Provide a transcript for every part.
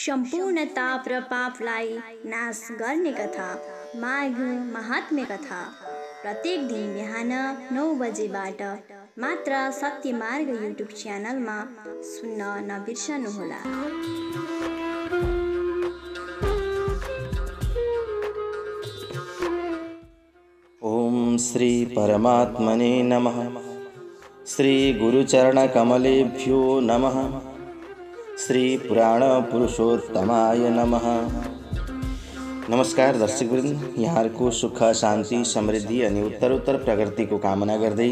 सम्पूर्ण ताप र पापलाई नाश गर्ने कथा माघ महात्म्य कथा प्रत्येक दिन बिहान 9 बजेबाट मात्र सत्यमार्ग युट्युब च्यानलमा सुन्न नबिर्सनुहोला। ओम श्री परमात्मने नमः। श्री गुरुचरण कमलेभ्यो नमः। श्री पुराण पुरुषोत्तमाय नमः। नमस्कार दर्शकवृन्द, यहाँहरूको सुख शान्ति समृद्धि अनि उत्तरोत्तर प्रगतिको कामना गर्दै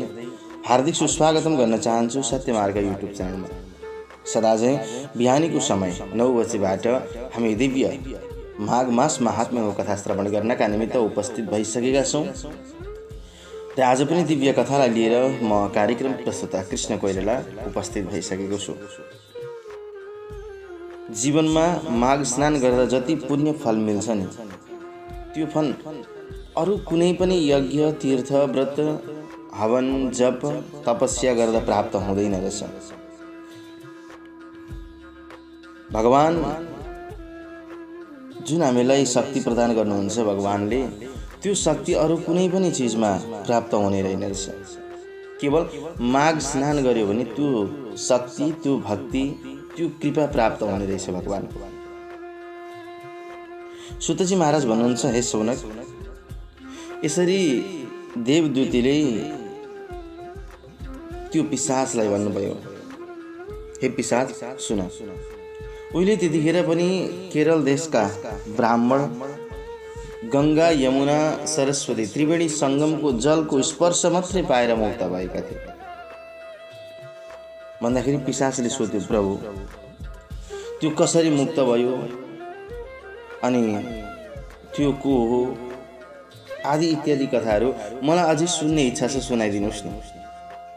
हार्दिक सुस्वागतम गर्न चाहन्छु सत्यमार्ग युट्युब च्यानलमा। सदाझै बिहानीको समय 9 बजेबाट हामी दिव्य माघ मास महात्म्यको कथा श्रवण गर्नका निमित्त उपस्थित भइसकेका छौँ। र आज पनि दिव्य कथालाई लिएर म कार्यक्रम प्रस्तुता कृष्ण कोइराला उपस्थित भइसकेको छु। जीवनमा माघ स्नान गर्दा जति पुण्य फल मिल्छ नि, त्यो फल अरू कुनै पनि यज्ञ तीर्थ व्रत हवन जप तपस्या गर्दा प्राप्त हुँदैन रहेछ। भगवान जुन हामीलाई शक्ति प्रदान गर्नुहुन्छ भगवानले, त्यो शक्ति अरू कुनै पनि चिजमा प्राप्त हुने रहेन रहेछ। केवल माघ स्नान गर्यो भने त्यो शक्ति, त्यो भक्ति, त्यो कृपा प्राप्त हुने रहेछ भगवानको। सुतजी महाराज भन्नुहुन्छ, हे सौनक, यसरी देवदूतीले त्यो पिशाचलाई भन्नुभयो, हे पिशाच सुन, उहिले त्यतिखेर पनि केरल देशका ब्राह्मण गंगा यमुना सरस्वती त्रिवेणी संगमको जलको स्पर्श मात्रै पाएर मुक्त भएका थिए। भन्दाखेरि पिशाचले सोध्यो, प्रभु त्यो कसरी मुक्त भयो अनि त्यो को हो आदि इत्यादि कथाहरू मलाई अझै सुन्ने इच्छा छ, सुनाइदिनुहोस् न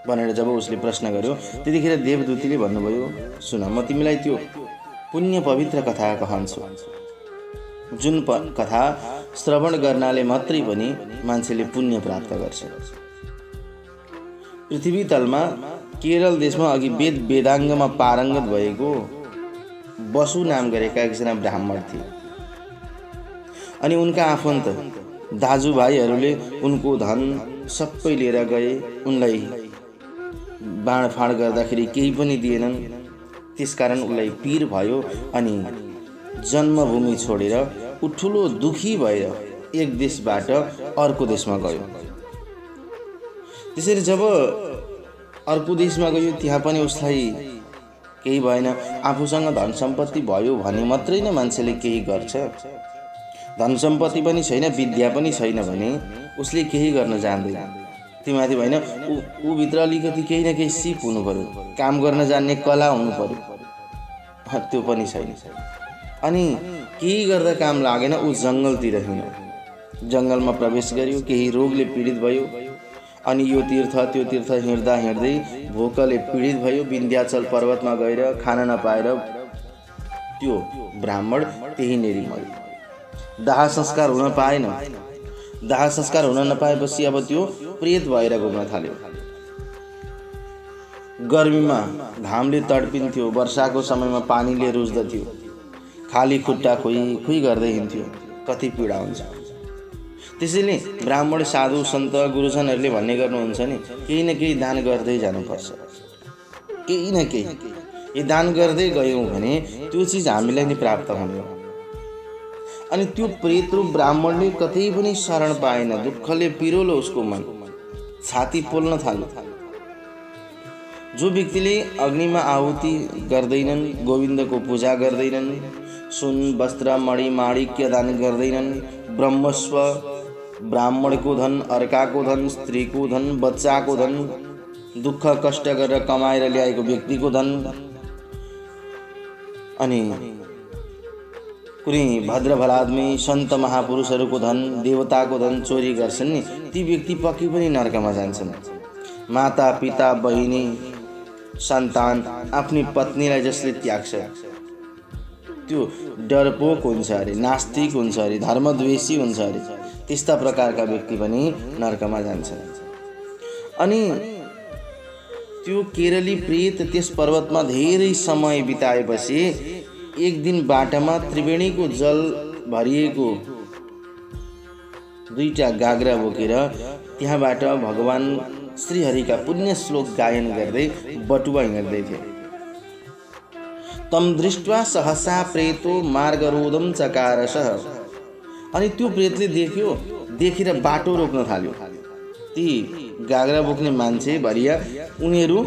भनेर जब उसले प्रश्न गर्यो, त्यतिखेर देवदूतीले भन्नुभयो, सुन, म तिमीलाई त्यो पुण्य पवित्र कथा कहन्छु, जुन कथा श्रवण गर्नाले मात्रै पनि मान्छेले पुण्य प्राप्त गर्छ। पृथ्वी तलमा केरल देशमा अघि वेदाङ्गमा पारङ्गत भएको बसु नाम गरेका एकजना ब्राह्मण थिए। अनि उनका आफन्त दाजुभाइहरूले उनको धन सबै लिएर गए। उनलाई बाँडफाँड गर्दाखेरि केही पनि दिएनन्। त्यसकारण उसलाई पीर भयो अनि जन्मभूमि छोडेर ऊ ठुलो दुखी भएर एक देशबाट अर्को देशमा गयो। त्यसरी जब अर्को देशमा गयो, त्यहाँ पनि उसलाई केही भएन। आफूसँग धन सम्पत्ति भयो भने मात्रै नै मान्छेले केही गर्छ। धन सम्पत्ति पनि छैन, विद्या पनि छैन भने उसले केही गर्न जान्दैन। तीमाथि भएन, ऊ भित्र अलिकति केही न केही सिप हुनु पर्यो, काम गर्न जान्ने कला हुनु पर्यो, त्यो पनि छैन। अनि केही गर्दा काम लागेन, ऊ जङ्गलतिर हिँड्यो। जङ्गलमा प्रवेश गर्यो, केही रोगले पीडित भयो। अनि यो तीर्थ त्यो तीर्थ हिँड्दा हिँड्दै भोकले पीडित भयो। विन्ध्याचल पर्वतमा गएर खान नपाएर त्यो ब्राह्मण त्यही नेरी मर्यो। दाह संस्कार हुन पाएन। दाह संस्कार हुन नपाएपछि अब त्यो प्रेत भएर घुम्न थाल्यो। गर्मीमा घामले तडपिन्थ्यो, वर्षाको समयमा पानीले रुच्दथ्यो, खाली खुट्टा खुइ गर्दै हिँड्थ्यो। कति पीडा हुन्छ। त्यसैले ब्राह्मण साधु सन्त गुरुजनहरूले भन्ने गर्नुहुन्छ नि, केही न केही दान गर्दै जानुपर्छ। केही न केही यी दान गर्दै गयौँ भने त्यो चिज हामीलाई नै प्राप्त हुने हो। अनि त्यो प्रेत रूप ब्राह्मणले कतै पनि शरण पाएन। दुःखले पिरोलो उसको मन, छाती पोल्न थाल्यो। जो व्यक्तिले अग्निमा आहुति गर्दैनन्, गोविन्दको पूजा गर्दैनन्, सुन वस्त्र मणि माणिक्य दान गर्दैनन्, ब्रह्मस्व ब्राह्मणको धन, अर्काको धन, स्त्रीको धन, बच्चाको धन, दुःख कष्ट गरेर कमाएर ल्याएको व्यक्तिको धन, अनि कुनै भद्र भलादमी सन्त महापुरुषहरूको धन, देवताको धन चोरी गर्छन् नि, ती व्यक्ति पक्कै पनि नरकमा जान्छन्। माता पिता बहिनी सन्तान आफ्नी पत्नीलाई जसले त्याग्छ त्यो डरपोक हुन्छ अरे, नास्तिक हुन्छ अरे, धर्मद्वेषी हुन्छ अरे, त्यस्ता प्रकारका व्यक्ति पनि नरकमा जान्छन्। अनि त्यो केरली प्रेत त्यस पर्वतमा धेरै समय बिताएपछि एक दिन बाटामा त्रिवेणीको जल भरिएको 2टा गाग्रा बोकेर त्यहाँबाट भगवान श्रीहरिका पुण्य श्लोक गायन गर्दै बटुवा हिँड्दै थिए। तम दृष्ट्वा सहसा प्रेतो मार्गरोधम चकारसः। अनि त्यो प्रेतले देखेर बाटो रोक्न थाल्यो। ती गाग्रा बोक्ने मान्छे भरिया उनीहरू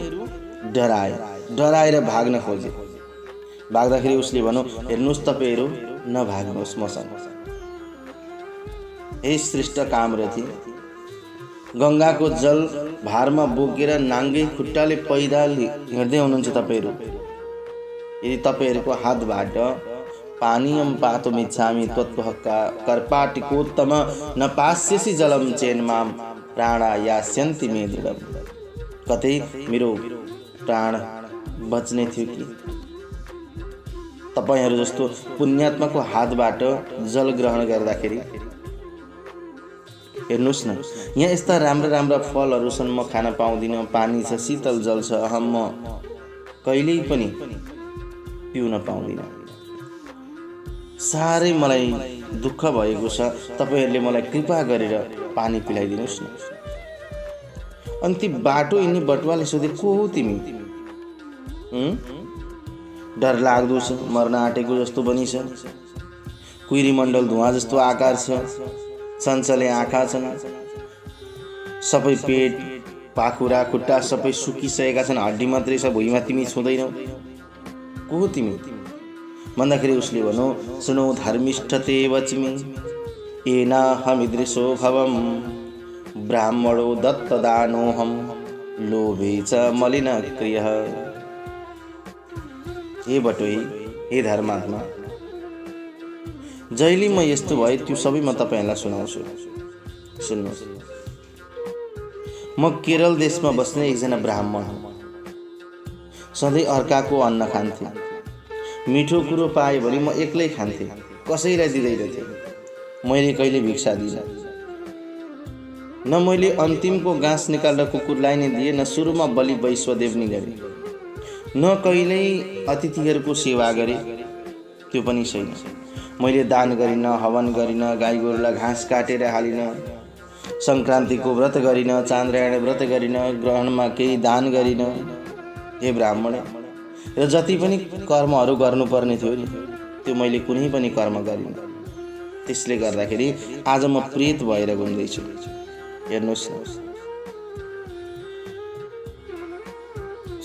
डराएर भाग्न खोजे। भाग्दाखेरि उसले भन्यो, हेर्नुहोस् तपाईँहरू नभाग्नुहोस् मसँग। हे श्रेष्ठ कामरथी, गङ्गाको जल भारमा बोकेर नाङ्गै खुट्टाले पैदल हिँड्दै हुनुहुन्छ तपाईँहरू। यदि तपाईँहरूको हातबाट पानीयम पातुमिच्छामि त्वत्पहक्का कर्पाटिकोत्तम न पास्यसि जलम चेन्मां प्राणा यास्यन्ति मे दृढम्। कतै मेरो प्राण बच्ने थियो कि तपाईहरू जस्तो पुण्यात्माको हातबाट जल ग्रहण गर्दाखेरि। हेर्नुहोस् न, यहाँ यस्ता राम्रा राम्रा फलहरू छन्, म खान पाउँदिनँ। पानी छ, शीतल जल छ, म कहिल्यै पनि पिउन पाउँदिनँ। साह्रै मलाई दुःख भएको छ, तपाईँहरूले मलाई कृपा गरेर पानी पिलाइदिनुहोस् न। अनि ती बाटो हिँड्ने बटुवाले सोधे, को हो तिमी? डर लाग्दो छ, मर्न आँटेको जस्तो पनि छ, कुइरी मण्डल धुवा जस्तो आकार छ, चञ्चले आँखा छन्, सबै पेट पाखुरा खुट्टा सबै सुकिसकेका छन्, हड्डी मात्रै छ, भुइँमा तिमी छुँदैनौ, को हो तिमी? भन्दाखेरि उसले भन्यो, सुनौ धर्मिष्ठते वच्मि येनाहमिदृशो भवम ब्राह्मणो दत्तदानोऽहं लोभे च मलिन क्रियः। हे बटोई, हे धर्मात्मा, जहिले म यस्तो भए त्यो सबै म तपाईहरुलाई सुनाउँछु। सुन्नुहोस्, म केरल देशमा बस्ने एकजना ब्राह्मण हुँ। सधैँ अर्काको अन्न खान्थे। मिठो कुरो पाए भने म एक्लै खान्थे, कसैलाई दिँदैनथे। मैले कहिले भिक्षा दिइनँ, न मैले अन्तिमको घाँस निकालेर कुकुरलाई नै दिए, न सुरुमा बलि वैश्वदेव नि गरे, न कहिल्यै अतिथिहरूको सेवा गरे, त्यो पनि छैन। मैले दान गरिन, हवन गरिन, गाई गोरुलाई घाँस काटेर हालिन, संक्रान्तिको व्रत गरिन, चान्द्रायण व्रत गरिन, ग्रहणमा केही दान गरिन। हे ब्राह्मण, र जति पनि कर्महरू गर्नुपर्ने थियो नि, त्यो मैले कुनै पनि कर्म गरिन। त्यसले गर्दाखेरि आज म प्रेत भएर घुम्दैछु। हेर्नुहोस् न,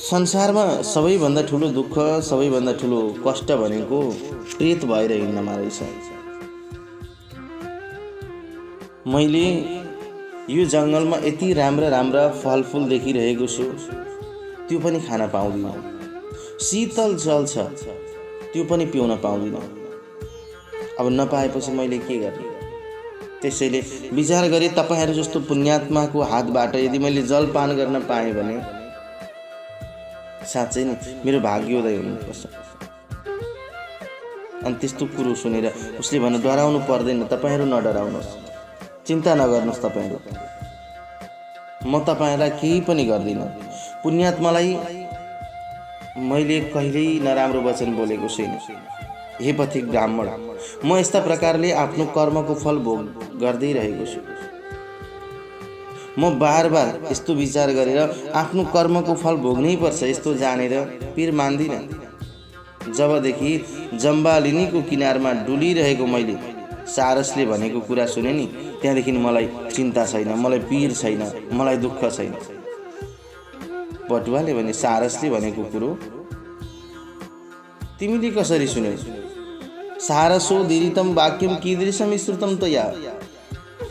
संसारमा सबैभन्दा ठुलो दुःख, सबैभन्दा ठुलो कष्ट भनेको प्रेत भएर हिँड्नमा रहेछ। मैले यो जङ्गलमा यति राम्रा राम्रा फलफुल देखिरहेको छु, त्यो पनि खान पाउँदिनँ। शीतल जल छ, त्यो पनि पिउन पाउँदिनँ। अब नपाएपछि मैले के गर्ने? त्यसैले विचार गरे, तपाईहरु जस्तो पुण्यात्माको हातबाट यदि मैले जल पान गर्न पाएँ भने साँच्चै नै मेरो भाग्योदय हुनुपर्छ। अनि त्यस्तो कुरो सुनेर उसले भन्यो, डराउनु पर्दैन, तपाईहरु नडराउनुहोस्, चिन्ता नगर्नुहोस् तपाईहरु, म तपाईहरुलाई केही पनि गर्दिनँ। पुण्यात्मालाई मैले कहिल्यै नराम्रो वचन बोलेको छैन। हे पथिक ब्राह्मण, म यस्ता प्रकारले आफ्नो कर्मको फल भोग गर्दै रहेको छु। म बार बार यस्तो विचार गरेर आफ्नो कर्मको फल भोग्नै पर्छ यस्तो जानेर पीर मान्दिनँ। जबदेखि जम्बालिनीको किनारमा डुलिरहेको मैले सारसले भनेको कुरा सुने नि, त्यहाँदेखि मलाई चिन्ता छैन, मलाई पीर छैन, मलाई दुःख छैन। बटुवाले भने, सारसले भनेको कुरो तिमीले कसरी सुन्यौ? सारसो दीरितम वाक्यम कीदृशम श्रुतम तया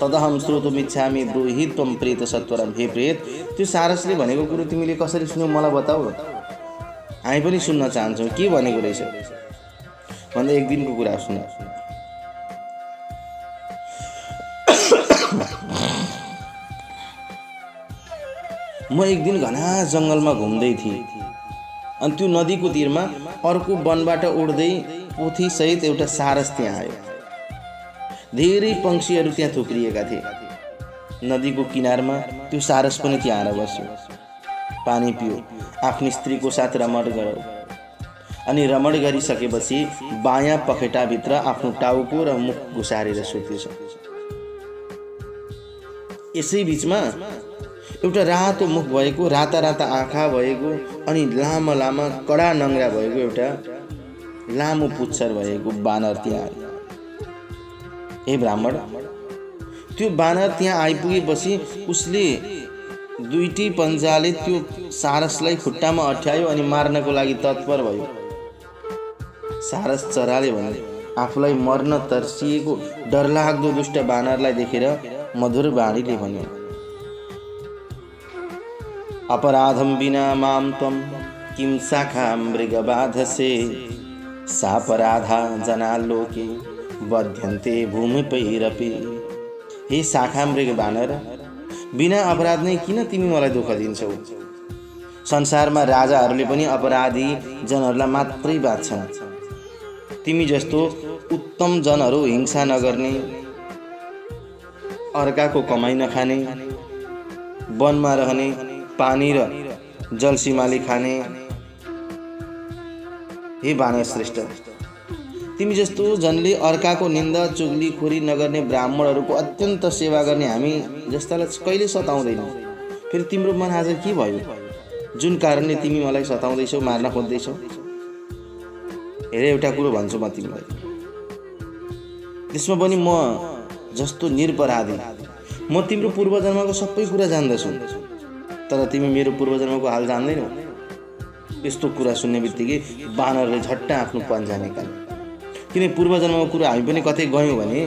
तदहम श्रोतुमिच्छामि ब्रूहि त्वं प्रेत सत्वरम। हे प्रेत, त्यो सारसले भनेको कुरो तिमीले कसरी सुन्यौ मलाई बताऊ, हामी पनि सुन्न चाहन्छौँ, के भनेको रहेछ भन्दा एक दिनको कुरा सुन। म एक दिन घना जङ्गलमा घुम्दै थिएँ, अनि त्यो नदीको तीरमा अर्को वनबाट उड्दै पोथी सहित एउटा सारस त्यहाँ आयो। धेरै पंक्षीहरू त्यहाँ थुप्रिएका थिए। नदीको किनारमा त्यो सारस पनि त्यहाँ आएर बस्यो, पानी पियो, आफ्नो स्त्रीको साथ रमण गर्यो। अनि रमण गरिसकेपछि बायाँ पखेटाभित्र आफ्नो टाउको र मुख घुसारेर सुतेछ। यसै बिचमा एउटा रातो मुख भएको, राता राता आँखा भएको अनि लामा लामा कडा नङ्ग्रा भएको एउटा लामो पुच्छर भएको बानर त्यहाँ आयो। हे ब्राह्मण, त्यो बानर त्यहाँ आइपुगेपछि उसले दुईटी पन्जाले त्यो सारसलाई खुट्टामा अठ्यायो अनि मार्नको लागि तत्पर भयो। सारस चराले भने आफूलाई मर्न तर्सिएको डरलाग्दो दुष्ट बानरलाई देखेर मधुर बाणीले भन्यो, अपराधम बिना माम त्वम किम शाखा मृगबाधसे सापराधा जना लोके बध्यन्ते भूमिपैरपि। हे शाखा मृग बानर, बिना अपराध नै किन तिमी मलाई दुःख दिन्छौ? संसारमा राजाहरूले पनि अपराधी जनहरूलाई मात्रै बाँच्छन्। तिमी जस्तो उत्तम जनहरू हिंसा नगर्ने, अर्काको कमाई नखाने, वनमा रहने, पानी र जलसीमाले खाने। हे बानर श्रेष्ठ, तिमी जस्तो जनले अर्काको निन्दा चुगलीखोरी नगर्ने ब्राह्मणहरूको अत्यन्त सेवा गर्ने हामी जस्तालाई कहिले सताउँदैनौ। फेरि तिम्रो मन आज के भयो जुन कारणले तिमी मलाई सताउँदैछौ, मार्न खोज्दैछौ? हेर, एउटा कुरो भन्छु म तिमीलाई, त्यसमा पनि म जस्तो निरपराधी, म तिम्रो पूर्वजन्मको सबै कुरा जान्दछु, तर तिमी मेरो पूर्वजन्मको हाल जान्दैनौ। यस्तो कुरा सुन्ने बित्तिकै बानरले झट्ट आफ्नो पन्जा निकाल्यो। किन पूर्वजन्मको कुरा हामी पनि कतै गयौँ भने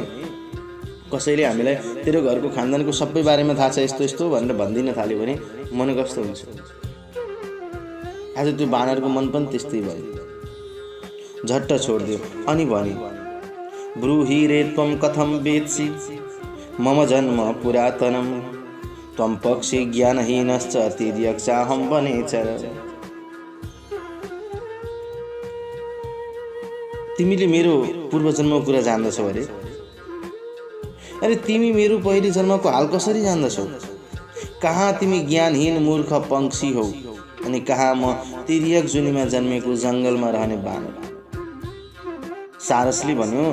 कसैले हामीलाई तेरो घरको खानदानको सबै बारेमा थाहा छ यस्तो यस्तो भनेर भनिदिन थाल्यो भने मन कस्तो हुन्छ? आज त्यो बानरको मन पनि त्यस्तै भयो, झट्ट छोडिदियो अनि भन्यो, ब्रूहि रे त्वं कथं वेत्सि मम जन्म पुरातनम त्वं पक्षे ज्ञानहीनश्च तिर्यक्साहं वनेचर। तिमीले मेरो पूर्वजन्मको कुरा जान्दछौ अरे? अरे तिमी मेरो पहिले जन्मको हाल कसरी जान्दछौ? कहाँ तिमी ज्ञानहीन मूर्ख पंक्षी हौ अनि कहाँ म तिर्यक जुनीमा जन्मेको जङ्गलमा रहने बानर। सारसले भन्यो,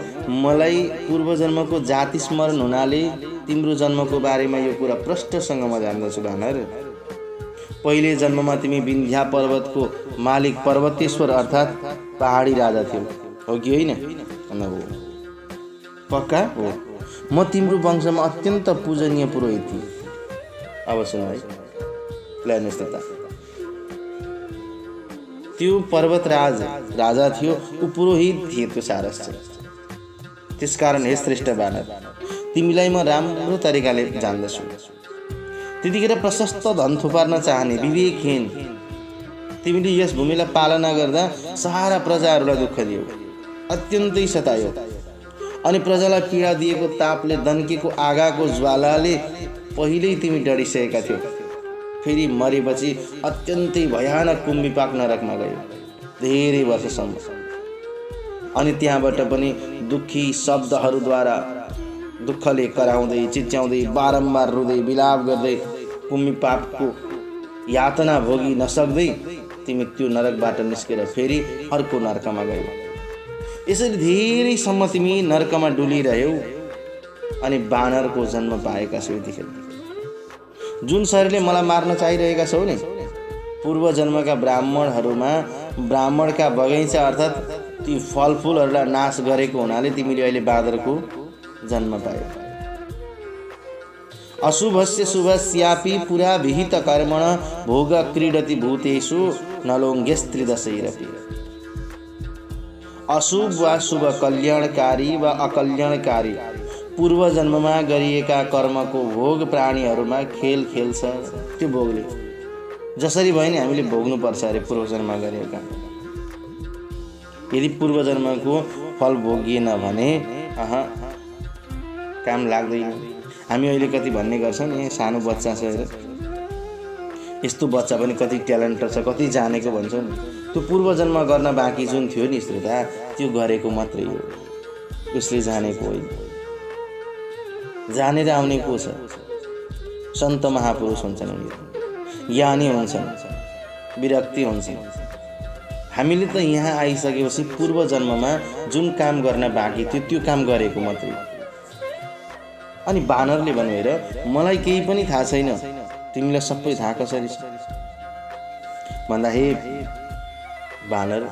मलाई पूर्वजन्मको जाति स्मरण हुनाले तिम्रो जन्मको बारेमा यो कुरा प्रष्टसँग म जान्दछु बानर। पहिले जन्ममा तिमी विन्ध्या पर्वतको मालिक पर्वतेश्वर अर्थात् पहाडी राजा थियौ, हो कि होइन? हो। पक्का हो। म तिम्रो वंशमा अत्यन्त पूजनीय पुरोहित थिएँ। अब सुन है, प्लानेस तथा त्यो पर्वतराज राजा थियो, ऊ पुरोहित थिए त्यो सारस चाहिँ। त्यसकारण हे श्रेष्ठ बानर, तिमीलाई म राम्रो तरिकाले जान्दछु। त्यतिखेर प्रशस्त धन थुपार्न चाहने विवेकहीन तिमीले यस भूमिलाई पालना गर्दा सारा प्रजाहरूलाई दुःख दियो, अत्यन्तै सतायो अनि प्रजालाई पीडा दिएको तापले दन्केको आगाको ज्वालाले पहिल्यै तिमी डढिसकेका थियौ। फेरि मरेपछि अत्यन्तै भयानक कुम्भिपाक नरकमा गयो धेरै वर्षसम्म। अनि त्यहाँबाट पनि दुःखी शब्दहरूद्वारा दुःखले कराउँदै चिच्याउँदै बारम्बार रुँदै विलाप गर्दै कुम्भिपाकको यातना भोगी नसक्दै तिमी त्यो नरकबाट निस्केर फेरि अर्को नरकमा गयौ। यसरी धेरैसम्म तिमी नरकमा डुलिरह्यौ अनि बानरको जन्म पाएका छौ। यतिखेर जुन शरीरले मलाई मार्न चाहिरहेका छौ नि, पूर्व जन्मका ब्राह्मणहरूमा ब्राह्मणका बगैँचा अर्थात् ती फलफुलहरूलाई नाश गरेको हुनाले तिमीले अहिले बाँदरको जन्म पायौ। अशुभस्य शुभस्यापि पुरा विहित कर्मण भोग क्रीडति भूतेषु नलोङ्ग्यस्त्रिदशैरपि। अशुभ वा शुभ, कल्याणकारी वा अकल्याणकारी पूर्व जन्ममा गरिएका कर्मको भोग प्राणीहरूमा खेल खेल्छ। त्यो भोगले जसरी भयो नि हामीले भोग्नुपर्छ अरे पूर्व जन्ममा गरेका। यदि पूर्व जन्मको फल भोगिएन भने काम लाग्दैन। हामी अहिले कति भन्ने गर्छौँ नि, सानो बच्चा छ हेर, यस्तो बच्चा पनि कति ट्यालेन्टेड छ, कति जानेको भन्छौँ नि। त्यो पूर्व जन्म गर्न बाँकी जुन थियो नि श्रोता, त्यो गरेको मात्रै हो, उसले जानेको होइन। जानेर आउने को छ? सन्त महापुरुष हुन्छन्, उनीहरू ज्ञानी हुन्छन्, विरक्ति हुन्छन्। हामीले त यहाँ आइसकेपछि पूर्व जन्ममा जुन काम गर्न बाँकी थियो त्यो काम गरेको मात्रै। अनि बानरले भन्यो, हेर मलाई केही पनि थाहा छैन, तिमीलाई सबै थाहा कसरी छ भन्दा, हे बानर,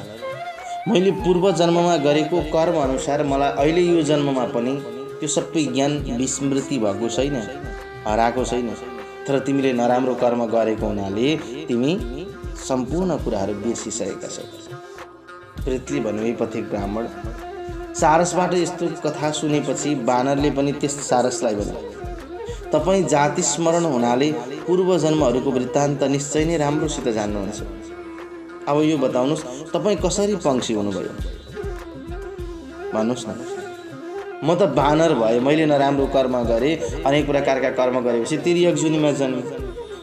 मैले पूर्व जन्ममा गरेको कर्म अनुसार मलाई अहिले यो जन्ममा पनि त्यो सबै ज्ञान विस्मृति भएको छैन, हराएको छैन। तर तिमीले नराम्रो कर्म गरेको हुनाले तिमी सम्पूर्ण कुराहरू बिर्सिसकेका छौ। प्रेतले भन्यो, हे पथिक ब्राह्मण, सारसबाट यस्तो कथा सुनेपछि बानरले पनि त्यस सारसलाई भन्यो, तपाईँ जाति स्मरण हुनाले पूर्व जन्महरूको वृत्तान्त निश्चय नै राम्रोसित जान्नुहुन्छ। अब यो बताउनुहोस्, तपाईँ कसरी पंक्षी हुनुभयो भन्नुहोस् न। म त बानर भए, मैले नराम्रो कर्म गरेँ, अनेक प्रकारका कर्म गरेपछि तिर्यक जुनीमा जन्मेँ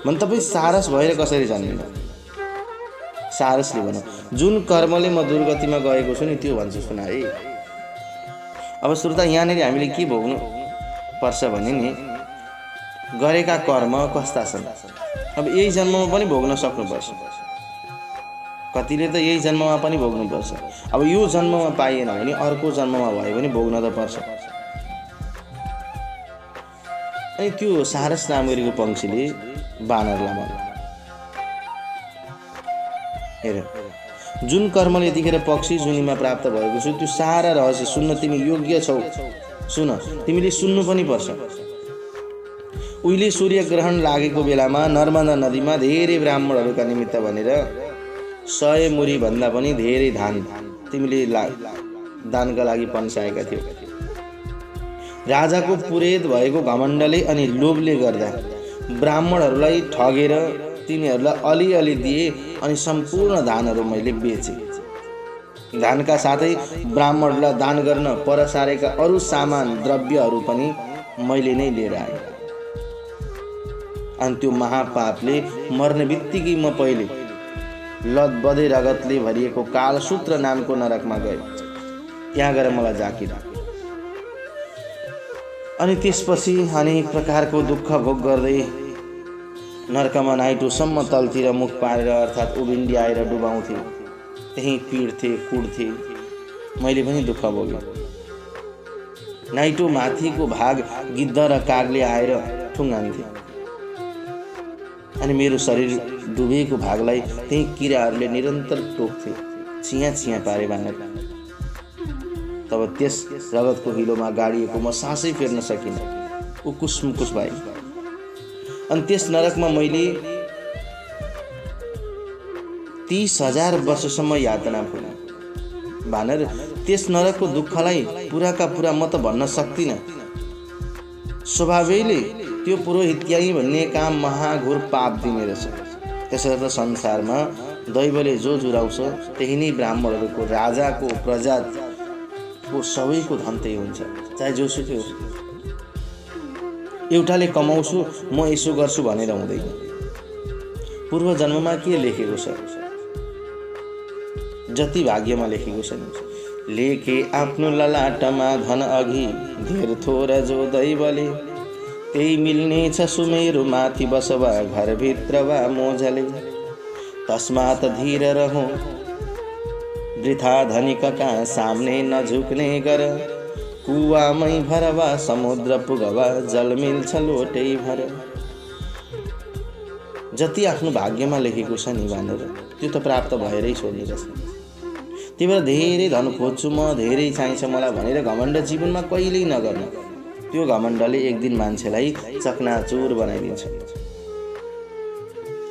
भने तपाईँ सारस भएर कसरी जन्मिनु? सारसले भन्यो, जुन कर्मले म दुर्गतिमा गएको छु नि त्यो भन्छु सुना है। अब श्रोता, यहाँनिर हामीले के भोग्नु पर्छ भने नि, गरेका कर्म कस्ता छन् अब यही जन्ममा पनि भोग्न सक्नुपर्छ। कतिले त यही जन्ममा पनि भोग्नुपर्छ। अब यो जन्ममा पाइएन भने अर्को जन्ममा भयो भने भोग्न त पर्छ। अनि त्यो सारस नाम गरेको पंक्षीले बानरलाई भन्यो, हेर जुन कर्मले यतिखेर पक्षी जुनीमा प्राप्त भएको छु त्यो सारा रहस्य सुन्न तिमी योग्य छौ। सुन, तिमीले सुन्नु पनि पर्छ। उहिले सूर्य ग्रहण लागेको बेलामा नर्मदा नदीमा धेरै ब्राह्मणहरूका निमित्त भनेर 100 मुरी भन्दा पनि धेरै धान तिमीले दानका लागि पन्साएका थियौ। राजाको पुरेत भएको घमण्डले अनि लोभले गर्दा ब्राह्मणहरूलाई ठगेर तिनीहरूलाई अलिअलि दिए अनि सम्पूर्ण धानहरू मैले बेचे। धानका साथै ब्राह्मणलाई दान गर्न पर सारेका अरू सामान द्रव्यहरू पनि मैले नै लिएर आएँ। अनि त्यो महापापले मर्ने बित्तिकै म पहिले लदबदे रगतले भरिएको कालसूत्र नामको नरकमा गए। त्यहाँ गएर मलाई जाकिर। अनि त्यसपछि अनेक प्रकारको दुःख भोग गर्दै नरकमा नाइटोसम्म तलतिर मुख पारेर अर्थात् उभिन्ड्याएर डुबाउँथे। त्यहीँ पिड्थे, कुड्थे। मैले पनि दुःख भोगेँ। नाइटो माथिको भाग गिद्ध र कागले आएर ठुङ्गान्थे अनि मेरो शरीर डुबेको भागलाई त्यही किराहरूले निरन्तर टोक्थे, छिया छिया पारे बानर। तब त्यस रगतको हिलोमा गाडिएको म सासै फेर्न सकिनँ। उकुस मुकुस भए। अनि त्यस नरकमा मैले 30,000 वर्षसम्म यातना भोगेँ। बानर, त्यस नरकको दुःखलाई पुराका पुरा म त भन्न सक्दिनँ। स्वभावैले त्यो पुरोहित्याई भन्ने काम महाघोर पाप दिने रहेछ। त्यसर्थ संसारमा दैवले जो जुराउँछ त्यही नै ब्राह्मणहरूको, राजाको, प्रजाको सबैको धन त्यही हुन्छ, चाहे जोसुकै होस्। एउटाले कमाउँछु म यसो गर्छु भनेर हुँदैन। पूर्व जन्ममा के लेखेको छ, जति भाग्यमा लेखेको छ नि, लेखे आफ्नो ललाटमा धन अघि धेर थोर जो दैवले, त्यही मिल्नेछ सुमेरु माथि बसवा घरभित्र वा मोझले। तस्मात धीर रहो वृथा धनिकका सामने नझुक्ने गर, कुवामै भरवा समुद्र पुगवा जल मिल्छ लोटै भर। जति आफ्नो भाग्यमा लेखेको छ नि बानर, त्यो त प्राप्त भएरै छोड्ने रहेछ। त्यही भएर धेरै धन खोज्छु म, धेरै चाहिन्छ मलाई भनेर घमण्ड जीवनमा कहिल्यै नगर्नु। त्यो घमण्डले एक दिन मान्छेलाई चकनाचुर बनाइदिन्छ।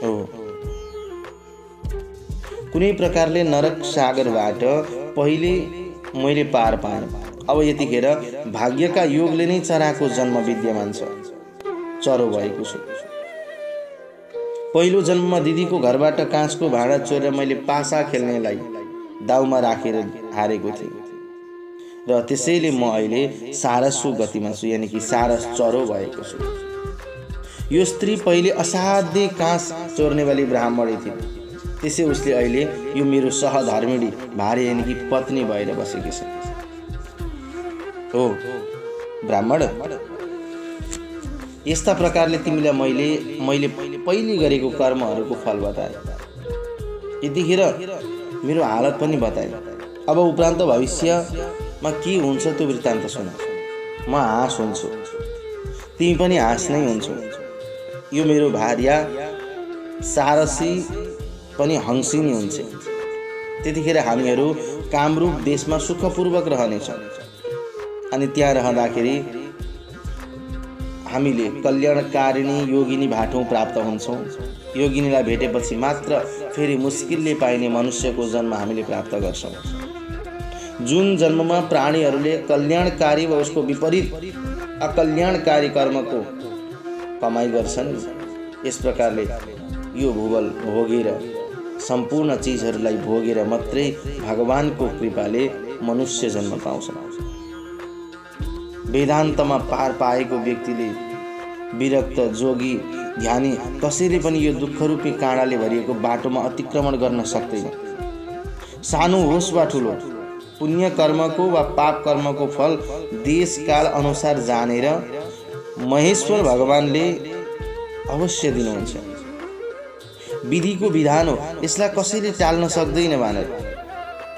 हो, कुनै प्रकारले नरक सागरबाट पहिले मैले पार पाएँ। अब यतिखेर भाग्यका योगले नै चराको जन्म विद्यमान छ। चरो भएको छु। पहिलो जन्ममा दिदीको घरबाट काँचको भाँडा चोरेर मैले पासा खेल्नेलाई दाउमा राखेर हारेको थिएँ र त्यसैले म अहिले सारसको गतिमा छु, यानि कि सारस चरो भएको छु। यो स्त्री पहिले असाध्यै काँस चोर्नेवाली ब्राह्मणी थिए। त्यसै उसले अहिले यो मेरो सहधर्मिणी भार्य यानि कि पत्नी भएर बसेकी छ। हो ब्राह्मण, यस्ता प्रकारले तिमीलाई मैले पहिले गरेको कर्महरूको फल बताए। यतिखेर मेरो हालत पनि बताए। अब उपरान्त भविष्यमा के हुन्छ त्यो वृत्तान्त सुन। म हाँस हुन्छु, तिमी पनि हाँस नै हुन्छौ। यो मेरो भार्या सारसी पनि हंसिनी हुन्छ। त्यतिखेर हामीहरू कामरूप देशमा सुखपूर्वक रहनेछौँ। अनि त्यहाँ रहँदाखेरि हामीले कल्याणकारिणी योगिनी भाटौँ प्राप्त हुन्छौँ। योगिनीलाई भेटेपछि मात्र फेरि मुस्किलले पाइने मनुष्यको जन्म हामीले प्राप्त गर्छौँ। जुन जन्ममा प्राणीहरूले कल्याणकारी वा उसको विपरीत अकल्याणकारी कर्मको कमाई गर्छन्, यस प्रकारले यो भूगोल भोगेर सम्पूर्ण चिजहरूलाई भोगेर मात्रै भगवानको कृपाले मनुष्य जन्म पाउँछन्। वेदान्तमा पार पाएको व्यक्तिले, विरक्त जोगी ध्यानी कसैले पनि यो दुःखरूपी काँडाले भरिएको बाटोमा अतिक्रमण गर्न सक्दैन। सानो होस् वा ठुलो, पुण्य कर्मको वा पाप कर्मको फल देशकाल अनुसार जानेर महेश्वर भगवानले अवश्य दिनुहुन्छ। विधिको विधान हो, यसलाई कसैले टाल्न सक्दैन। भनेर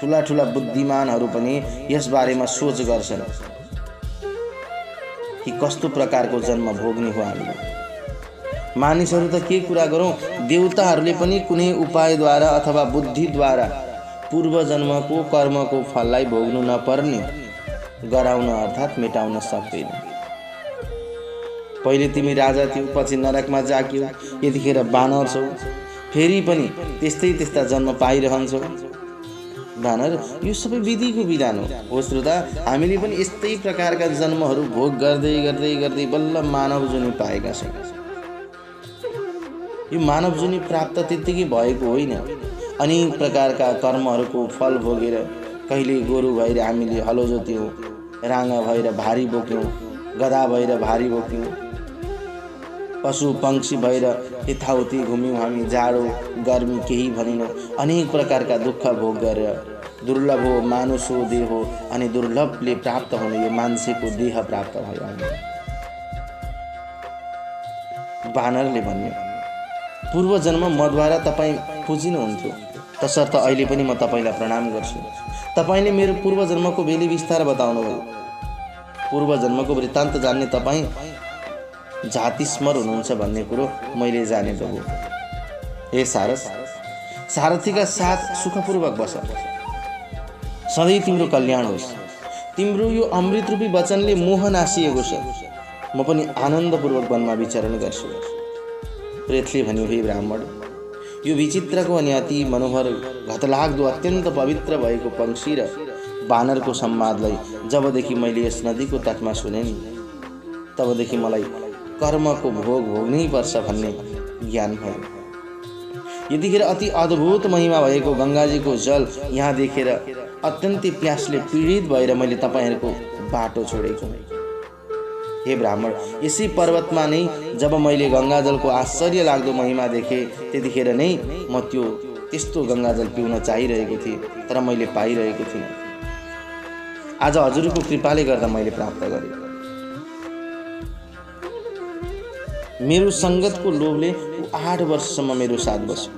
ठुला ठुला बुद्धिमानहरू पनि यस बारेमा सोच गर्छन् कि कस्तो प्रकारको जन्म भोग्ने हो हामीले। मानिसहरू त के कुरा गरौँ, देवताहरूले पनि कुनै उपायद्वारा अथवा बुद्धिद्वारा पूर्व जन्मको कर्मको फललाई भोग्नु नपर्ने गराउन अर्थात् मेटाउन सक्दैन। पहिले तिमी राजा थियौ, पछि नरकमा जाक्यौ, यतिखेर बानर छौ, फेरि पनि त्यस्ता जन्म पाइरहन्छौ। बानर, यो सबै विधिको विधान हो श्रोता। हामीले पनि यस्तै प्रकारका जन्महरू भोग गर्दै गर्दै गर्दै बल्ल मानव जुनी पाएका छौँ। यो मानव जुनी प्राप्त त्यत्तिकै भएको होइन। अनेक प्रकारका कर्महरूको फल भोगेर कहिले गोरु भएर हामीले हलो जोत्यौँ, राँगा भएर भारी बोक्यौँ, गधा भएर भारी बोक्यौँ, पशु पंक्षी भएर यताउति घुम्यौँ हामी, जाडो गर्मी केही भनेनौँ। अनेक प्रकारका दुःख भोग गरेर दुर्लभ हो मानुष हो देह हो, अनि दुर्लभले प्राप्त हुने यो मान्छेको देह प्राप्त भयो हामी। बानरले भन्यो, पूर्व जन्म मद्वारा तपाईँ पुजिनुहुन्थ्यो, तसर्थ अहिले पनि म तपाईँलाई प्रणाम गर्छु। तपाईँले मेरो पूर्व जन्मको बेली विस्तार बताउनुभयो। पूर्व जन्मको वृत्तान्त जान्ने तपाईँ जातिस्मर हुनुहुन्छ भन्ने कुरो मैले जाने त हो। हे सारस, सारथीका साथ सुखपूर्वक बस, सधैँ तिम्रो कल्याण होस्। तिम्रो यो अमृतरूपी वचनले मोह नासिएको छ। म पनि आनन्दपूर्वक वनमा विचरण गर्छु। प्रेतले भन्यो, हे ब्राह्मण, यो विचित्रको अनि अति मनोहर घतलाग्दो अत्यन्त पवित्र भएको पंक्षी र बानरको संवादलाई जबदेखि मैले यस नदीको तटमा सुने नि, तबदेखि मलाई कर्मको भोग भोग्नै पर्छ भन्ने ज्ञान भयो। यतिखेर अति अद्भुत महिमा भएको गङ्गाजीको जल यहाँ देखेर अत्यन्तै प्यासले पीडित भएर मैले तपाईँहरूको बाटो छोडेको। हे ब्राह्मण, यसै पर्वतमा नै जब मैले गङ्गाजलको आश्चर्य लाग्दो महिमा देखेँ, त्यतिखेर नै म त्यस्तो गङ्गाजल पिउन चाहिरहेको थिएँ, तर मैले पाइरहेको थिइनँ। आज हजुरको कृपाले गर्दा मैले प्राप्त गरेँ। मेरो सङ्गतको लोभले 8 वर्षसम्म मेरो साथ बस्यो।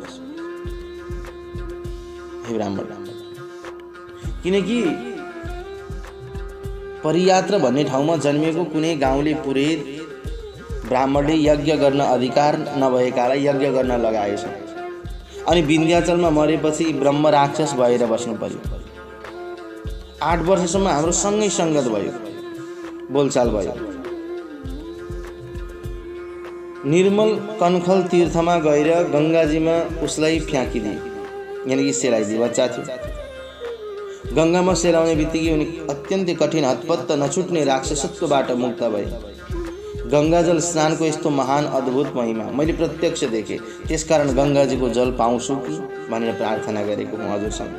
हे ब्राह्मण, किनकि परियात्र भन्ने ठाउँमा जन्मिएको कुनै गाउँले पुरोहित ब्राह्मणले यज्ञ गर्न अधिकार नभएकालाई यज्ञ गर्न लगाएछ। अनि विन्ध्याचलमा मरेपछि ब्रह्म राक्षस भएर बस्नु पर्यो। 8 वर्षसम्म हाम्रो सँगै सङ्गत भयो, बोलचाल भयो। निर्मल कनखल तीर्थमा गएर गङ्गाजीमा उसलाई फ्याँकिदिए, यानि कि सेलाइदिए। बच्चा थियो। गङ्गामा सेलाउने बित्तिकै उनी अत्यन्तै कठिन हतपत्त नछुट्ने राक्षसत्वबाट मुक्त भए। गङ्गाजल स्नानको यस्तो महान अद्भुत महिमा मैले प्रत्यक्ष देखेँ। त्यसकारण गङ्गाजीको जल पाउँछु कि भनेर प्रार्थना गरेको म हजुरसँग।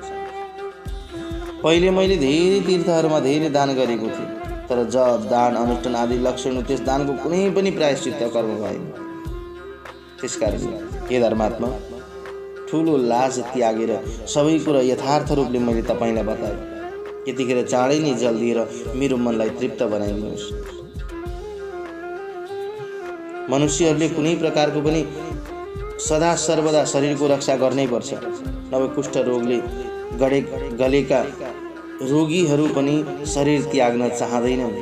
पहिले मैले धेरै तीर्थहरूमा धेरै दान गरेको थिएँ, तर जप दान अनुष्ठान आदि लक्षण त्यस दानको कुनै पनि प्रायश्चित्त कर्म भएन। त्यसकारण हे धर्मात्मा, ठुलो लाज त्यागेर सबै कुरा यथार्थ रूपले मैले तपाईँलाई बताएँ। यतिखेर चाँडै नै जल दिएर मेरो मनलाई तृप्त बनाइदिनुहोस्। मनुष्यहरूले कुनै प्रकारको पनि सदा सर्वदा शरीरको रक्षा गर्नै पर्छ, नभए कुष्ठ रोगले गलेका रोगीहरू पनि शरीर त्याग्न चाहँदैनन्।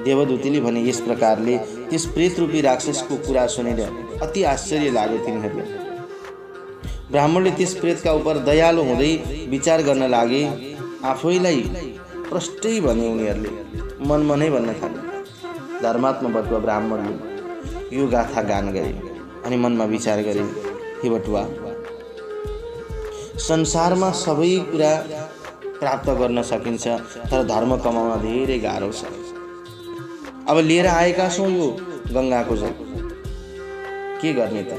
देवदूतीले भने यस प्रकारले त्यस प्रेत रूपी राक्षसको कुरा सुनेर अति आश्चर्य लाग्यो तिनीहरूलाई। ब्राह्मणले त्यस प्रेतका उप दयालु हुँदै विचार गर्न लागे। आफैलाई प्रष्टै भने उनीहरूले मनमा नै भन्न थाले। धर्मात्मा बटुवा ब्राह्मणले यो गाथा गान गरे अनि मनमा विचार गरे, हे बटुवा, संसारमा सबै कुरा प्राप्त गर्न सकिन्छ, तर धर्म कमाउन धेरै गाह्रो छ। अब लिएर आएका छौँ यो गङ्गाको जल, के गर्ने त?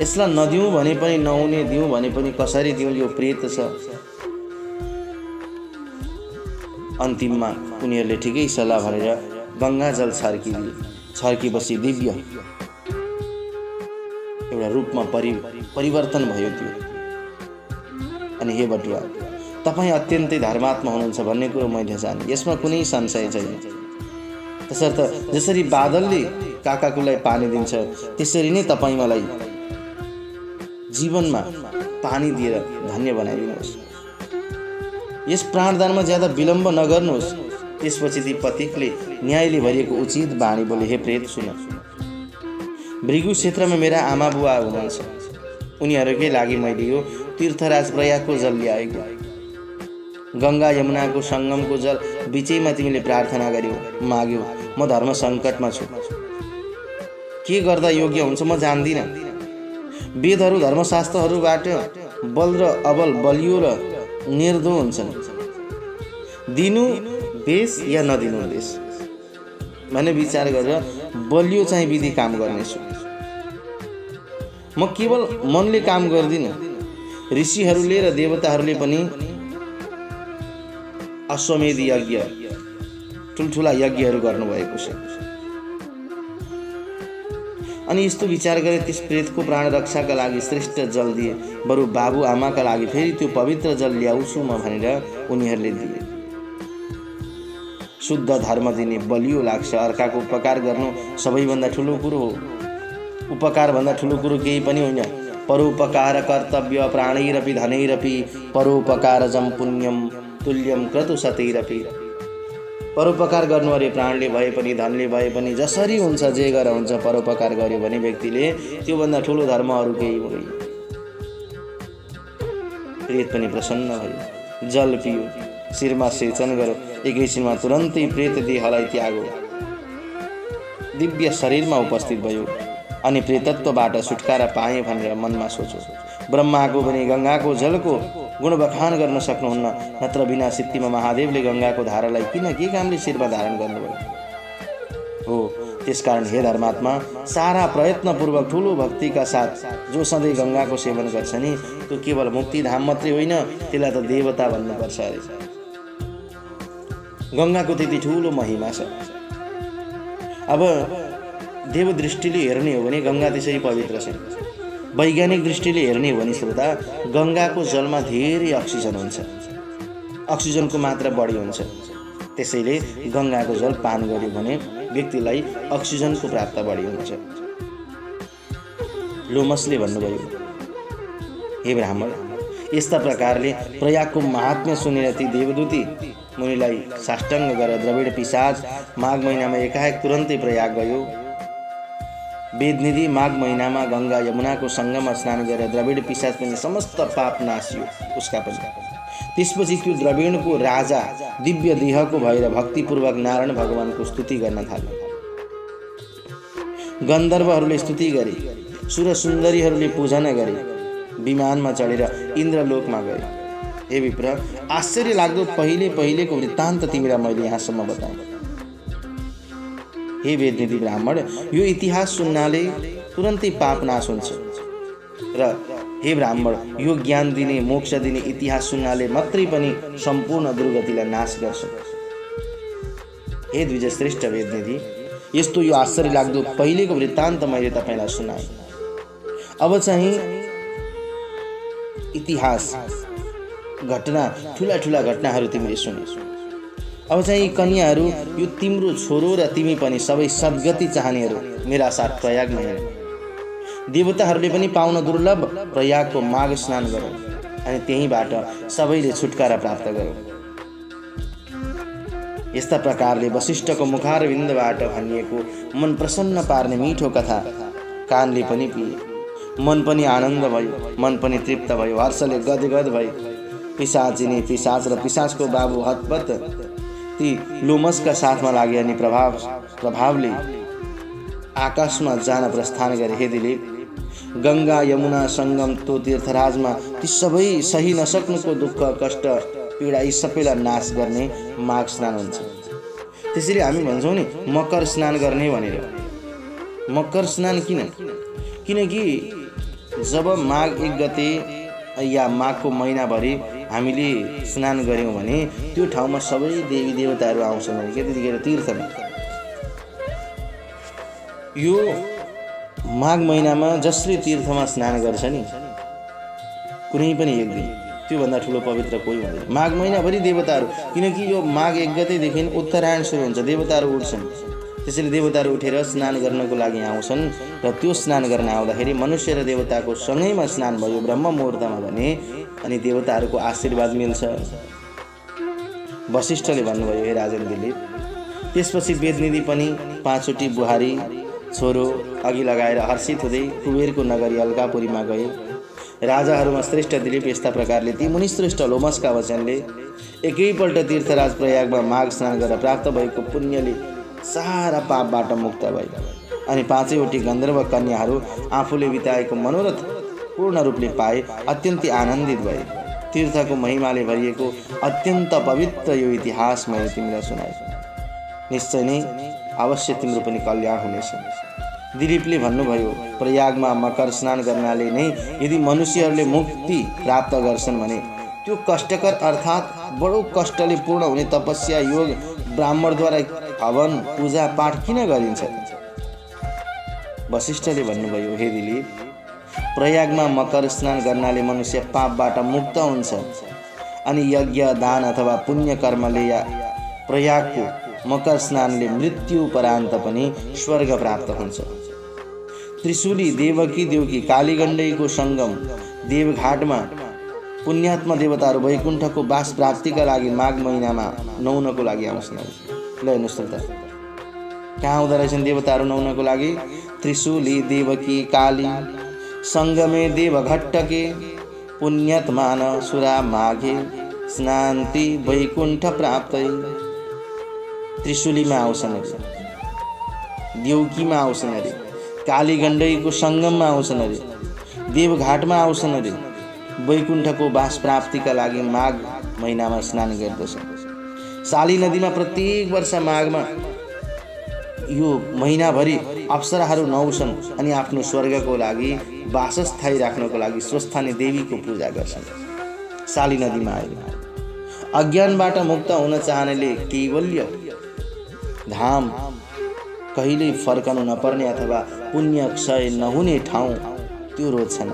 यसलाई नदिउँ भने पनि नहुने, दिउँ भने पनि कसरी दिउँ? यो प्रेत छ। अन्तिममा उनीहरूले ठिकै सल्लाह भनेर गङ्गा जल छर्किदिए। छर्किएपछि दिव्य एउटा रूपमा परिवर्तन भयो त्यो। अनि हे बटुवा, तपाईँ अत्यन्तै धर्मात्मा हुनुहुन्छ भन्ने कुरो मैले जाने, यसमा कुनै संशय छैन। तसर्थ जसरी बादलले काकाकुलाई पानी दिन्छ त्यसरी नै तपाईँ मलाई जीवनमा पानी दिएर धन्य बनाइदिनुहोस्। यस प्राणदानमा ज्यादा विलम्ब नगर्नुहोस्। त्यसपछि ती पथिकले न्यायले भरिएको उचित बाणी बोले, हे प्रेत सुन, भृगु क्षेत्रमा मेरा आमा बुवा हुनुहुन्छ, उनीहरूकै लागि मैले यो तीर्थराज प्रयागको जल ल्याएको। गङ्गा यमुनाको सङ्गमको जल बिचैमा तिमीले प्रार्थना गर्यौ, माग्यौ। म धर्म सङ्कटमा छु, के गर्दा योग्य हुन्छ म जान्दिनँ। वेदहरू धर्मशास्त्रहरूबाट बल र अबल, बलियो र निर्दो हुन्छन्। दिनु बेस या नदिनु बेस भन्ने विचार गरेर बलियो चाहिँ विधि काम गर्नेछु। म केवल मनले काम गर्दिनँ। ऋषिहरूले र देवताहरूले पनि अश्वमेध यज्ञ, ठुल्ठुला यज्ञहरू गर्नुभएको छ। अनि यस्तो विचार गरे त्यस प्रेतको प्राण रक्षाका लागि श्रेष्ठ जल दिए। बरु बाबु आमाका लागि फेरि त्यो पवित्र जल ल्याउँछु म भनेर उनीहरूले दिए। शुद्ध धर्म दिने बलियो लाग्छ। अर्काको उपकार गर्नु सबैभन्दा ठुलो कुरो हो। उपकारभन्दा ठुलो कुरो केही पनि होइन। परोपकार कर्तव्य प्राणैरपि धनैरपि परोपकारजम पुण्यम तुल्यम क्रतु सतैरपि। परोपकार गर्नु अरे प्राणले भए पनि धनले भए पनि जसरी हुन्छ, जे गरेर हुन्छ, परोपकार गर्यो भने व्यक्तिले त्योभन्दा ठुलो धर्म अरू केही हुँदैन। प्रेत पनि प्रसन्न भयो, जल पियो, शिरमा सेचन गर्यो। एकैछिनमा तुरन्तै प्रेत देहलाई त्यागो, दिव्य शरीरमा उपस्थित भयो अनि प्रेतत्वबाट छुटकारा पाएँ भनेर मनमा सोचो। ब्रह्माको पनि गङ्गाको जलको गुणबखान गर्न सक्नुहुन्न, नत्र बिना सिद्धिमा महादेवले गङ्गाको धारालाई किन के कामले शिरमा धारण गर्नुभयो हो। त्यसकारण हे धर्मात्मा, सारा प्रयत्नपूर्वक ठुलो भक्तिका साथ जो सधैँ गङ्गाको सेवन गर्छ नि, त्यो केवल मुक्तिधाम मात्रै होइन, त्यसलाई त देवता भन्नुपर्छ अरे। गङ्गाको त्यति ठुलो महिमा छ। अब देव दृष्टिले हेर्ने हो भने गङ्गा त्यसरी पवित्र छ। वैज्ञानिक दृष्टिले हेर्ने हो भने श्रोता, गङ्गाको जलमा धेरै अक्सिजन हुन्छ, अक्सिजनको मात्रा बढी हुन्छ। त्यसैले गङ्गाको जल पान गर्यो भने व्यक्तिलाई अक्सिजनको प्राप्त बढी हुन्छ। लोमसले भन्नुभयो, हे ब्राह्मण, यस्ता प्रकारले प्रयागको महात्म्य सुनेर ती देवदूती मुनिलाई साष्टाङ्ग गरेर द्रविड पिशाच माघ महिनामा एकाएक तुरन्तै प्रयाग गयो। वेदनिधि माघ महिनामा गङ्गा यमुनाको सङ्गममा स्नान गरेर द्रविड पिशाच पनि समस्त पाप नासियो उसका पनि। त्यसपछि त्यो द्रविडको राजा दिव्य देहको भएर भक्तिपूर्वक नारायण भगवानको स्तुति गर्न थाल्यो। गन्धर्वहरूले स्तुति गरे, सुर सुन्दरीहरूले पूजना गरे, विमानमा चढेर इन्द्रलोकमा गए। हे विप्र, आश्चर्य लाग्दो पहिलेको वृत्तान्त तिमीलाई मैले यहाँसम्म बताएँ। हे वेदनिधि ब्राह्मण, यो इतिहास सुन्नाले तुरन्तै पाप नाश हुन्छ र हे ब्राह्मण, यो ज्ञान दिने मोक्ष दिने इतिहास सुन्नाले मात्रै पनि सम्पूर्ण दुर्गतिलाई नाश गर्छ। हे द्विजश्रेष्ठ वेदनिधि, यस्तो यो आश्चर्य लाग्दो पहिलेको वृत्तान्त मैले तपाईँलाई सुनाएँ। अब चाहिँ इतिहास घटना, ठुला ठुला घटनाहरू तिमीले सुने। अब चाहिँ यी कन्याहरू, यो तिम्रो छोरो र तिमी पनि सबै सद्गति चाहनेहरू मेरा साथ प्रयागमा हिँड। देवताहरूले पनि पाउन दुर्लभ प्रयागको माघ स्नान गरौँ अनि त्यहीबाट सबैले छुटकारा प्राप्त गरौँ। यस्ता प्रकारले वशिष्ठको मुखारविन्दबाट भनिएको मन प्रसन्न पार्ने मिठो कथा कानले पनि पिए, मन पनि आनन्द भयो, मन पनि तृप्त भयो, हर्षले गदगद भयो। पिशाचिनी पिशाच र पिशाचको बाबु हतपत ती लोमसका साथमा लागे अनि प्रभावले आकाशमा जान प्रस्थान गरे। हे दिलीप, गंगा यमुना संगम तो तीर्थराजमा ती सबै सही नसक्नुको दुःख कष्ट पीडा यी सबैलाई नाश गर्ने माघ स्नान हुन्छ। त्यसैले हामी भन्छौँ नि मकर स्नान गर्ने भनेर। मकर स्नान किनकि जब माघ 1 गते या माघको महिनाभरि हामीले स्नान गऱ्यौँ भने त्यो ठाउँमा सबै देवी देवताहरू आउँछन् भने त्यतिखेर तीर्थमा। यो माघ महिनामा जसले तीर्थमा स्नान गर्छ नि कुनै पनि एक दिन त्योभन्दा ठुलो पवित्र कोही हुँदैन। माघ महिनाभरि देवताहरू, किनकि यो माघ 1 गतेदेखि उत्तरायण सुरु हुन्छ, देवताहरू उठ्छन्। त्यसैले देवताहरू उठेर स्नान गर्नको लागि आउँछन् र त्यो स्नान गर्न आउँदाखेरि मनुष्य र देवताको सँगैमा स्नान भयो ब्रह्म मुहुर्तमा भने अनि देवताहरूको आशीर्वाद मिल्छ। वशिष्ठले भन्नुभयो, हे राजन दिलीप। त्यसपछि वेदनिधि पनि 5 चोटि बुहारी छोरो अघि लगाएर हर्षित हुँदै कुबेरको नगरी अलकापुरीमा गए। राजाहरूमा श्रेष्ठ दिलीप यस्ता प्रकारले ती मुनिश्रेष्ठ लोमसका वचनले एकैपल्ट तीर्थराज प्रयागमा माघ स्नान गरेर प्राप्त भएको पुण्यले सारा पापबाट मुक्त भए अनि 5वटी गन्धर्व कन्याहरू आफूले बिताएको मनोरथ पूर्ण रूपले पाए अत्यन्तै आनन्दित भए। तीर्थको महिमाले भरिएको अत्यन्त पवित्र यो इतिहास मैले तिमीलाई सुनाए। निश्चय नै अवश्य तिम्रो पनि कल्याण हुनेछ। दिलीपले भन्नुभयो, प्रयागमा मकर स्नान गर्नाले नै यदि मनुष्यहरूले मुक्ति प्राप्त गर्छन् भने त्यो कष्टकर अर्थात् बडो कष्टले पूर्ण हुने तपस्या योग ब्राह्मणद्वारा हवन पूजा पाठ किन गरिन्छ? वशिष्ठले भन्नुभयो, हे दिलीप, प्रयागमा मकर स्नान गर्नाले मनुष्य पापबाट मुक्त हुन्छ अनि यज्ञ दान अथवा पुण्य कर्मले या प्रयागको मकर स्नानले मृत्यु उपरान्त पनि स्वर्ग प्राप्त हुन्छ। त्रिशूली देवकी देवकी कालीगण्डकीको संगम देवघाटमा पुण्यात्मा देवताहरू वैकुण्ठको वास प्राप्तिका लागि माघ महिनामा नुहाउनको लागि आउँछन्। ल हेर्नुहोस् त कहाँ आउँदो रहेछन् देवताहरू नुहाउनको लागि? त्रिशूली देवकी काली संगमे देवघट्टके पुण्यत्मान सुरा माघे स्नान्ति वैकुण्ठ प्राप्तै। त्रिशूलीमा आउँछन् अरे, देवकीमा आउँछन् अरे, कालीगण्डकीको संगममा आउँछन् अरे, देवघाटमा आउँछन् अरे, वैकुण्ठको वास प्राप्तिका लागि माघ महिनामा स्नान गर्दछन्। साली नदीमा प्रत्येक वर्ष माघमा यो महिनाभरि अप्सराहरू नुहाउँछन् अनि आफ्नो स्वर्गको लागि वासस्थायी राख्नको लागि स्वस्थानी देवीको पूजा गर्छन्। साली नदीमा आएर अज्ञानबाट मुक्त हुन चाहनेले कैवल्य धाम कहिल्यै फर्कनु नपर्ने अथवा पुण्य क्षय नहुने ठाउँ त्यो रोज्छन्।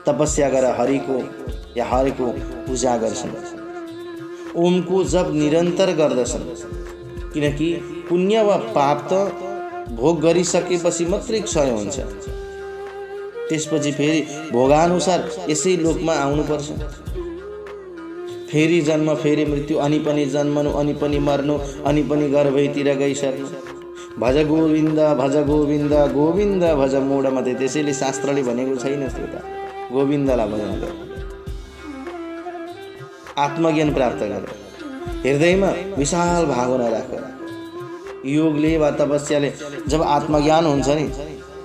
तपस्या गरेर हरिको या हरिको पूजा गर्छन्। ओमको जप निरन्तर गर्दछन्, किनकि पुण्य वा पाप त भोग गरिसकेपछि मात्रै क्षय हुन्छ। त्यसपछि फेरि भोगानुसार यसै लोकमा आउनुपर्छ। फेरि जन्म फेरि मृत्यु, अनि पनि जन्मनु अनि पनि मर्नु, अनि पनि गर्भैतिर गइसर्नु। भज गोविन्द गोविन्द भज मूढमते। त्यसैले शास्त्रले भनेको छैन त्यो त गोविन्दलाई भजन गर, आत्मज्ञान प्राप्त गर, हृदयमा विशाल भावना राख। योगले वा तपस्याले जब आत्मज्ञान हुन्छ नि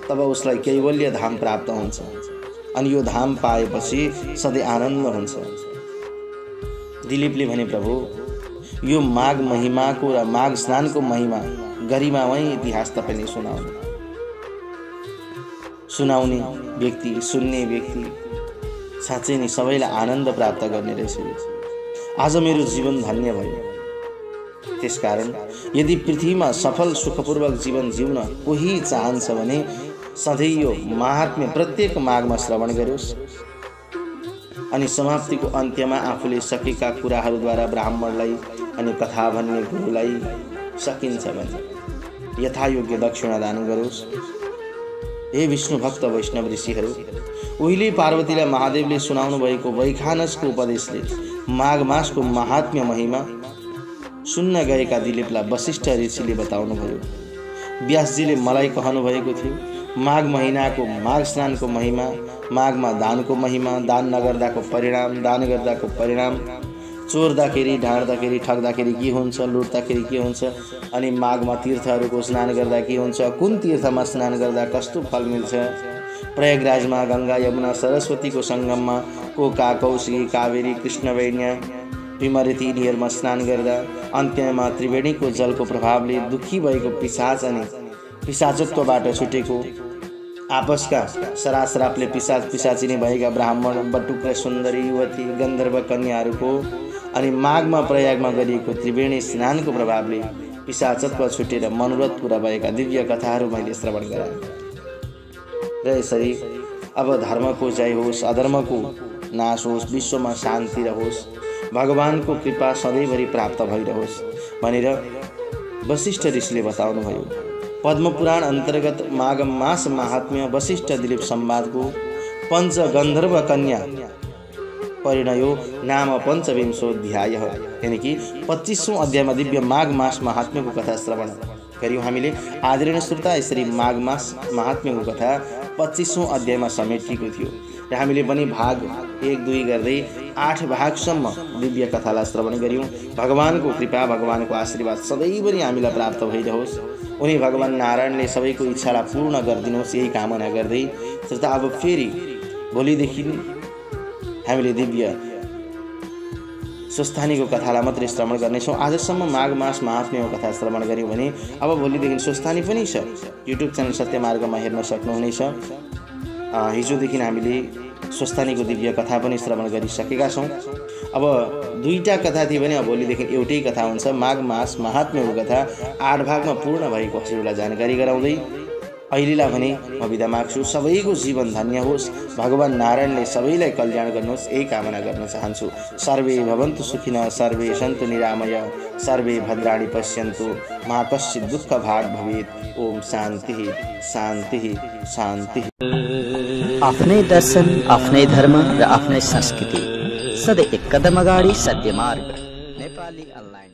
तब उसलाई कैवल्य धाम प्राप्त हुन्छ अनि यो धाम पाएपछि सधैँ आनन्द हुन्छ। दिलीपले भने, प्रभु यो माघ महिमाको र माघ स्नानको महिमा गरिमामय इतिहास तपाईँले सुनाउने व्यक्ति, सुन्ने व्यक्ति साँच्चै नै सबैलाई आनन्द प्राप्त गर्ने रहेछ। आज मेरो जीवन धन्य भयो। त्यसकारण यदि पृथ्वीमा सफल सुखपूर्वक जीवन जिउन कोही चाहन्छ भने सधैँ यो महात्म्य प्रत्येक माघमा श्रवण गरोस् अनि समाप्तिको अन्त्यमा आफूले सकेका कुराहरूद्वारा ब्राह्मणलाई अनि कथा भन्ने गुरुलाई सकिन्छ भने यथायोग्य दक्षिणा दान गरोस्। हे विष्णु भक्त वैष्णव ऋषिहरू, उहिले पार्वतीलाई महादेवले सुनाउनु भएको वैखानसको उपदेशले माघ मासको महात्म्य महिमा सुन्न गएका दिलीपलाई वशिष्ठ ऋषिले बताउनुभयो। व्यासजीले मलाई कहनु भएको थियो माघ महिनाको माघ स्नानको महिमा, माघमा दानको महिमा, दान नगर्दाको परिणाम, दान गर्दाको परिणाम, चोर्दाखेरि ढाँड्दाखेरि ठग्दाखेरि के हुन्छ, लुट्दाखेरि के हुन्छ, अनि माघमा तीर्थहरूको स्नान गर्दा के हुन्छ, कुन तीर्थमा स्नान गर्दा कस्तो फल मिल्छ, प्रयागराजमा गंगा यमुना सरस्वतीको सङ्गममा कोका कौशिकी कावेरी कृष्णवेण्य विमरिती यिनीहरूमा स्नान गर्दा अन्त्यमा त्रिवेणीको जलको प्रभावले दुखी भएको पिशाच अनि पिशाचत्वबाट छुटेको आपसका सरासरापले पिशाचिनी भएका ब्राह्मण बटुक र सुन्दरी युवती गन्धर्व कन्याहरूको अनि माघमा प्रयागमा गरिएको त्रिवेणी स्नानको प्रभावले पिशाचत्व छुटेर मनोरथ पुरा भएका दिव्य कथाहरू मैले श्रवण गराएँ। र यसरी अब धर्मको जय होस्, अधर्मको नाश होस्, विश्वमा शान्ति रहोस्, भगवानको कृपा सधैँभरि प्राप्त भइरहोस् भनेर वशिष्ठ ऋषिले बताउनुभयो। पद्मपुराण अन्तर्गत माघ मास महात्म्य वशिष्ठ दिलीप संवादको पञ्च गन्धर्व कन्या परिणयो नाम पञ्चविंशोऽध्याय यानि कि 25औं अध्यायमा दिव्य माघ मास महात्म्यको कथा श्रवण गऱ्यौँ हामीले। आदरणीय श्रोता, यसरी माघ मास महात्म्यको कथा 25औं अध्यायमा समेटिएको थियो र हामीले पनि भाग 1, 2 गर्दै 8 भागसम्म दिव्य कथालाई श्रवण गऱ्यौँ। भगवानको कृपा, भगवानको आशीर्वाद सधैँभरि हामीलाई प्राप्त भइरहोस्। उनी भगवान नारायणले सबैको इच्छालाई पूर्ण गरिदिनुहोस्, यही कामना गर्दै श्रोता अब फेरि भोलिदेखि हामीले दिव्य स्वस्थानीको कथालाई मात्रै श्रवण गर्नेछौँ। आजसम्म माघ मास महात्म्यको कथा श्रवण गऱ्यौँ भने अब भोलिदेखि स्वस्थानी पनि छ, युट्युब च्यानल सत्यमार्गमा हेर्न सक्नुहुनेछ। हिजोदेखि हामीले स्वस्थानीको दिव्य कथा पनि श्रवण गरिसकेका छौँ। अब 2टा कथा थिए भने अब भोलिदेखि एउटै कथा हुन्छ। माघ मास महात्म्यको कथा 8 भागमा पूर्ण भएको हजुरलाई जानकारी गराउँदै अहिलेलाई भने म बिदा माग्छु। सबैको जीवन धन्य होस्, भगवान नारायणले सबैलाई कल्याण गर्नुहोस्, यही कामना गर्न चाहन्छु। सर्वे भवन्तु सुखिनः, सर्वे सन्तु निरामय, सर्वे भद्राणि पश्यन्तु, मा कश्चित् दुःख भाग भवेत्। ओम शान्ति शान्ति शान्ति। आफ्नै दर्शन, आफ्नै धर्म र आफ्नै संस्कृति, सधैँ एक कदम अगाडि सत्य मार्ग नेपाली अनलाइन।